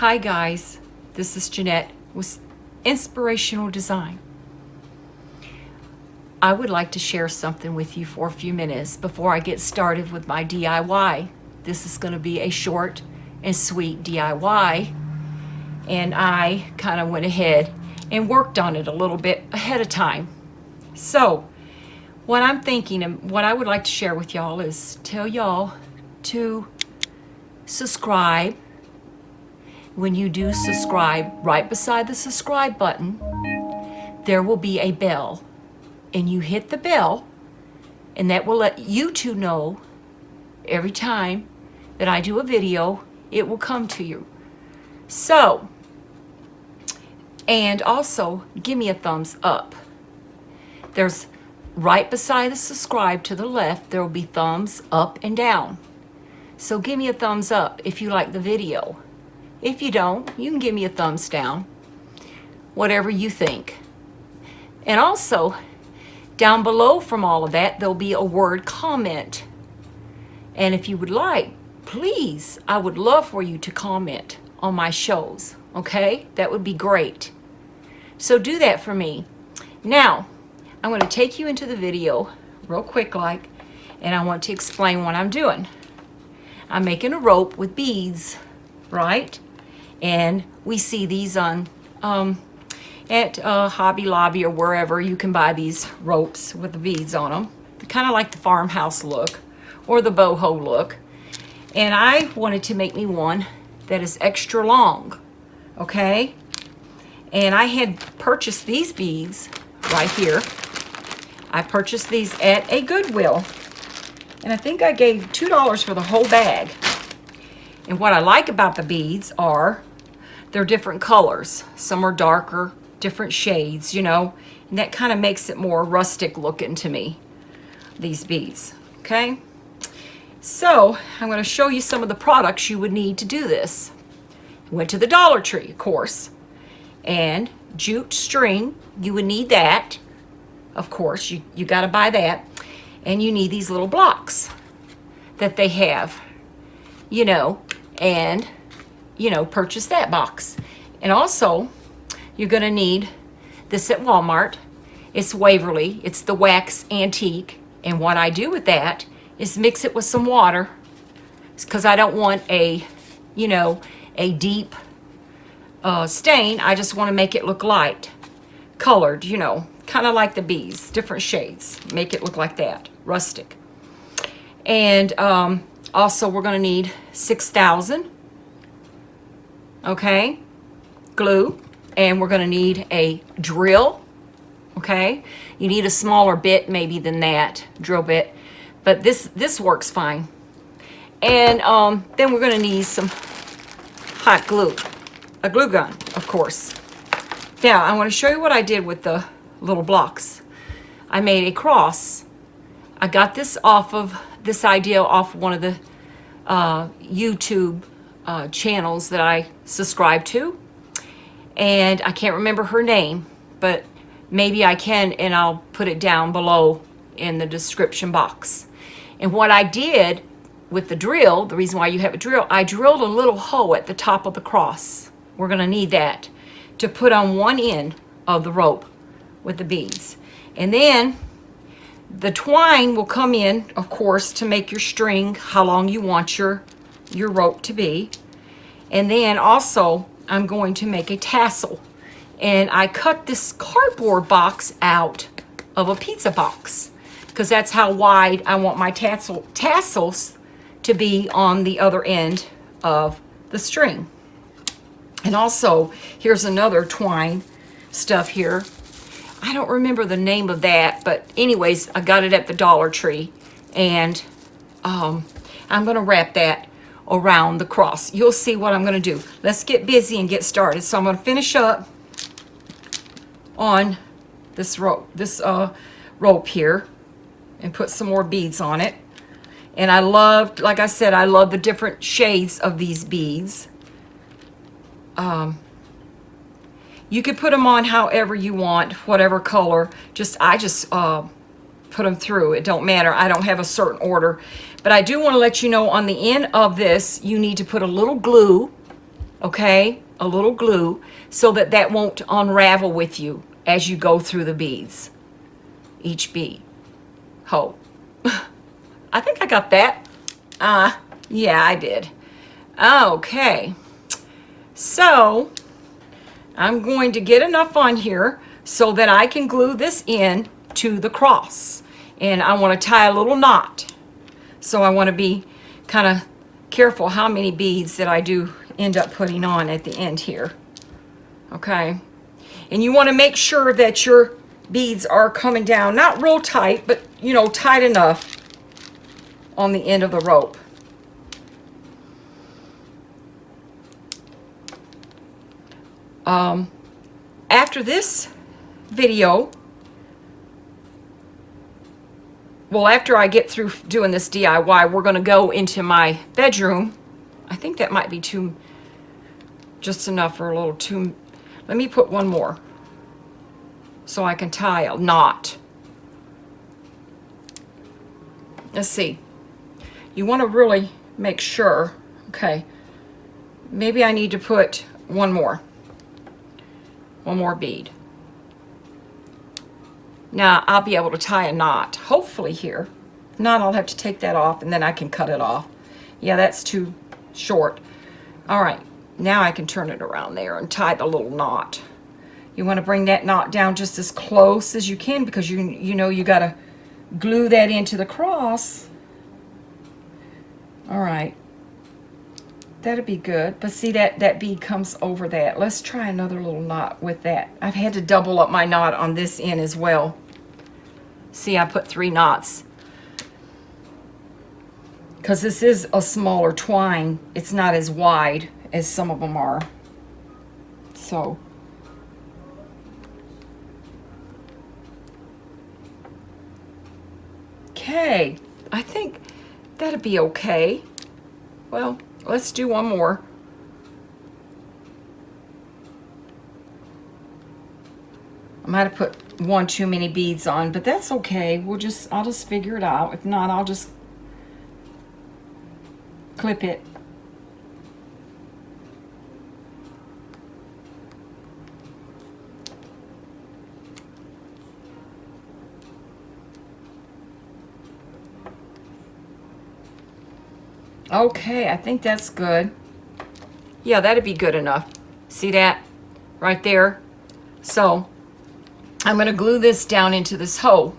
Hi guys, this is Jeanette with Inspirational Design. I would like to share something with you for a few minutes before I get started with my DIY. This is going to be a short and sweet DIY, and I kind of went ahead and worked on it a little bit ahead of time. So what I'm thinking and what I would like to share with y'all is tell y'all to subscribe. When you do subscribe, right beside the subscribe button, there will be a bell. And you hit the bell, and that will let YouTube know every time that I do a video, it will come to you. So, and also give me a thumbs up. There's right beside the subscribe to the left, there will be thumbs up and down. So give me a thumbs up if you like the video. If you don't, you can give me a thumbs down, whatever you think. And also, down below from all of that, there'll be a word comment. And if you would like, please, I would love for you to comment on my shows, okay? That would be great. So do that for me. Now, I'm going to take you into the video real quick like, and I want to explain what I'm doing. I'm making a rope with beads, right? And we see these on at Hobby Lobby or wherever. You can buy these ropes with the beads on them. They're kind of like the farmhouse look or the boho look. And I wanted to make me one that is extra long, okay? And I had purchased these beads right here. I purchased these at a Goodwill. And I think I gave $2 for the whole bag. And what I like about the beads are they're different colors. Some are darker, different shades, you know, and that kind of makes it more rustic looking to me, these beads, okay? So I'm going to show you some of the products you would need to do this. Went to the Dollar Tree, of course, and jute string, you would need that. Of course, you got to buy that. And you need these little blocks that they have, you know, and you know, purchase that box. And also, you're going to need this at Walmart. It's Waverly. It's the wax antique. And what I do with that is mix it with some water because I don't want a, you know, a deep stain. I just want to make it look light colored, you know, kind of like the bees, different shades. Make it look like that, rustic. And also, we're going to need 6,000. Okay, glue, and we're going to need a drill. Okay, you need a smaller bit maybe than that drill bit, but this works fine. And then we're going to need some hot glue, a glue gun, of course. Now I want to show you what I did with the little blocks. I made a cross. I got this idea off one of the YouTube channels that I subscribe to, and I can't remember her name, but maybe I can, and I'll put it down below in the description box. And what I did with the drill, the reason why you have a drill, I drilled a little hole at the top of the cross. We're going to need that to put on one end of the rope with the beads. And then the twine will come in, of course, to make your string how long you want your rope to be. And then also I'm going to make a tassel, and I cut this cardboard box out of a pizza box because that's how wide I want my tassels to be on the other end of the string. And also here's another twine stuff here. I don't remember the name of that, but anyways, I got it at the Dollar Tree, and I'm going to wrap that around the cross. You'll see what I'm going to do. Let's get busy and get started. So I'm going to finish up on this rope, rope here, and put some more beads on it. And I love, like I said, I love the different shades of these beads. You could put them on however you want, whatever color. I just put them through. It don't matter. I don't have a certain order. But I do want to let you know on the end of this, you need to put a little glue, okay? A little glue so that that won't unravel with you as you go through the beads, each bead. Oh, I think I got that. Yeah, I did. Okay, so I'm going to get enough on here so that I can glue this in to the cross. And I want to tie a little knot. So I want to be kind of careful how many beads that I do end up putting on at the end here. Okay. And you want to make sure that your beads are coming down, not real tight, but you know, tight enough on the end of the rope. After this video, well, after I get through doing this DIY, we're going to go into my bedroom. I think that might be just enough for a little too. Let me put one more so I can tie a knot. Let's see. You want to really make sure. Okay. Maybe I need to put one more bead. Now I'll be able to tie a knot, hopefully here. If not, I'll have to take that off and then I can cut it off. Yeah, that's too short. All right, now I can turn it around there and tie the little knot. You want to bring that knot down just as close as you can because you know you got to glue that into the cross. All right. That'd be good. But see, that bead comes over that. Let's try another little knot with that. I've had to double up my knot on this end as well. See, I put 3 knots. Because this is a smaller twine. It's not as wide as some of them are. So. Okay. I think that'd be okay. Well, let's do one more. I might have put one too many beads on, but that's okay. I'll just figure it out. If not, I'll just clip it. Okay, I think that's good. Yeah, that'd be good enough. See that right there? So I'm going to glue this down into this hole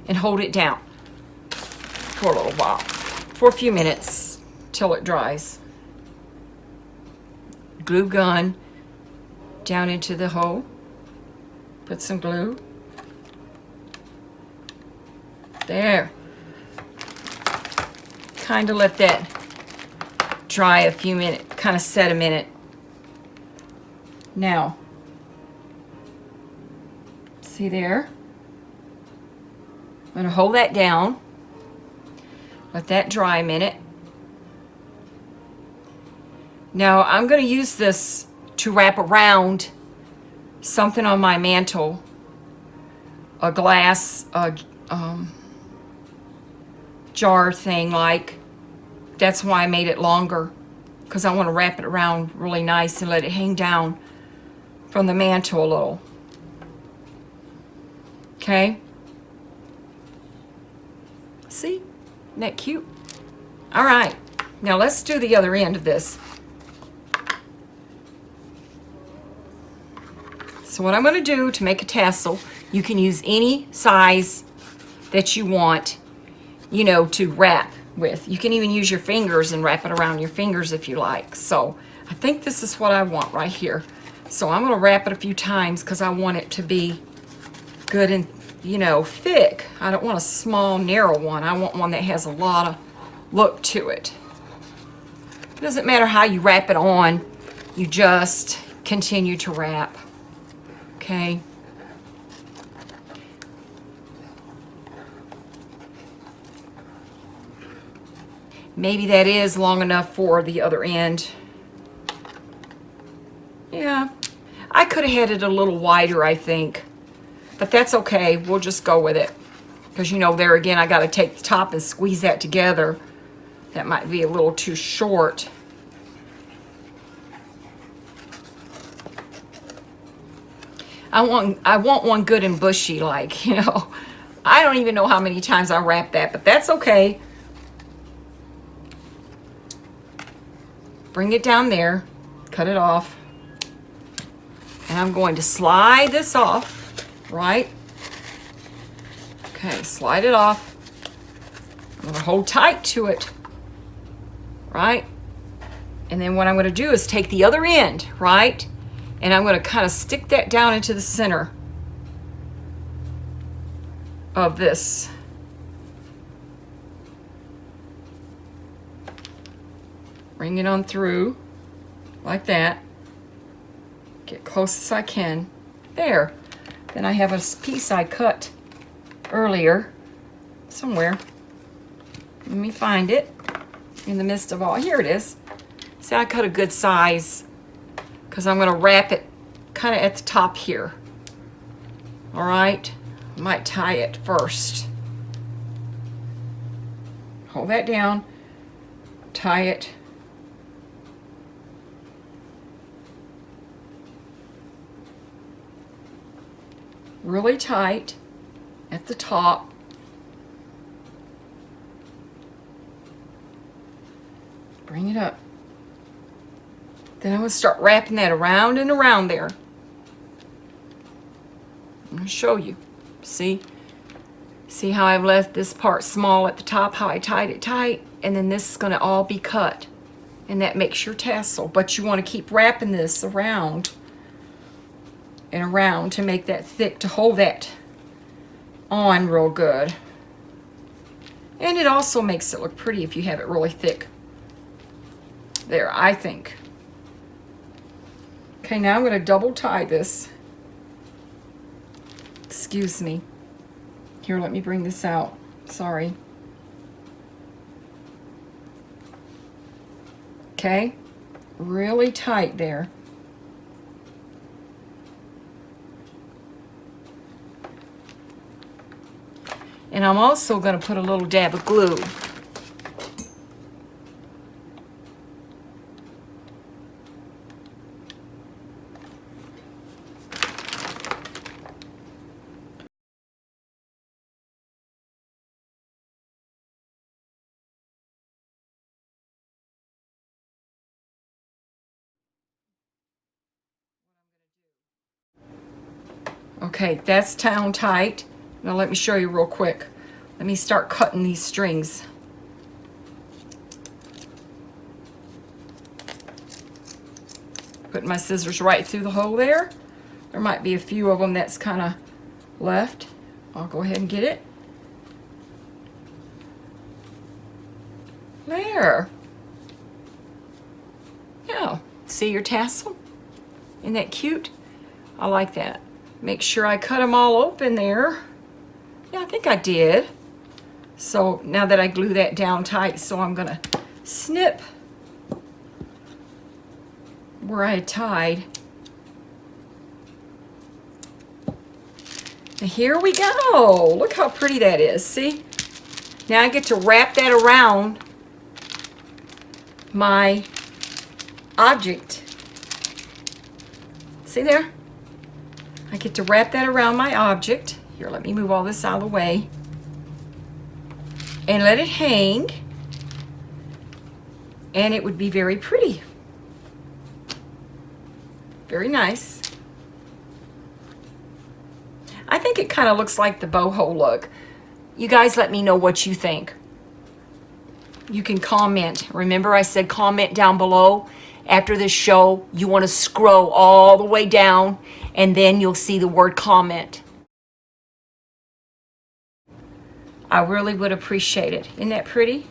and hold it down for a little while, for a few minutes till it dries. Glue gun down into the hole. Put some glue. There. Kind of let that dry a few minutes, kind of set a minute. Now, see there? I'm going to hold that down. Let that dry a minute. Now, I'm going to use this to wrap around something on my mantle. A glass, jar thing, like. That's why I made it longer, because I want to wrap it around really nice and let it hang down from the mantle a little. Okay? See? Isn't that cute? All right. Now let's do the other end of this. So what I'm going to do to make a tassel, you can use any size that you want, you know, to wrap with. You can even use your fingers and wrap it around your fingers if you like. So I think this is what I want right here. So I'm going to wrap it a few times because I want it to be good and, you know, thick. I don't want a small, narrow one. I want one that has a lot of look to it. It doesn't matter how you wrap it on. You just continue to wrap. Okay? Maybe that is long enough for the other end. Yeah, I could have had it a little wider, I think. But that's okay. We'll just go with it. Because, you know, there again, I got to take the top and squeeze that together. That might be a little too short. I want one good and bushy, like, you know. I don't even know how many times I wrap that, but that's okay. Bring it down there, cut it off. And I'm going to slide this off, right? Okay, slide it off. I'm going to hold tight to it, right? And then what I'm going to do is take the other end, right? And I'm going to kind of stick that down into the center of this. Bring it on through like that. Get close as I can. There. Then I have a piece I cut earlier somewhere. Let me find it in the midst of all. Here it is. See, I cut a good size because I'm going to wrap it kind of at the top here. All right. I might tie it first. Hold that down. Tie it. Really tight at the top. Bring it up. Then I'm going to start wrapping that around and around there. I'm going to show you. See? See how I've left this part small at the top, how I tied it tight? And then this is going to all be cut. And that makes your tassel. But you want to keep wrapping this around and around to make that thick, to hold that on real good. And it also makes it look pretty if you have it really thick. There, I think. Okay, now I'm going to double tie this. Excuse me. Here, let me bring this out. Sorry. Okay, really tight there. And I'm also going to put a little dab of glue. Okay, that's down tight. Now let me show you real quick. Let me start cutting these strings. Putting my scissors right through the hole there. There might be a few of them that's kind of left. I'll go ahead and get it. There. Yeah. See your tassel? Isn't that cute? I like that. Make sure I cut them all open there. Yeah, I think I did. So now that I glue that down tight, so I'm gonna snip where I had tied. And here we go. Look how pretty that is, see? Now I get to wrap that around my object. See there? I get to wrap that around my object. Here, let me move all this out of the way. And let it hang. And it would be very pretty. Very nice. I think it kind of looks like the boho look. You guys let me know what you think. You can comment. Remember I said comment down below. After this show, you want to scroll all the way down and then you'll see the word comment. I really would appreciate it. Isn't that pretty?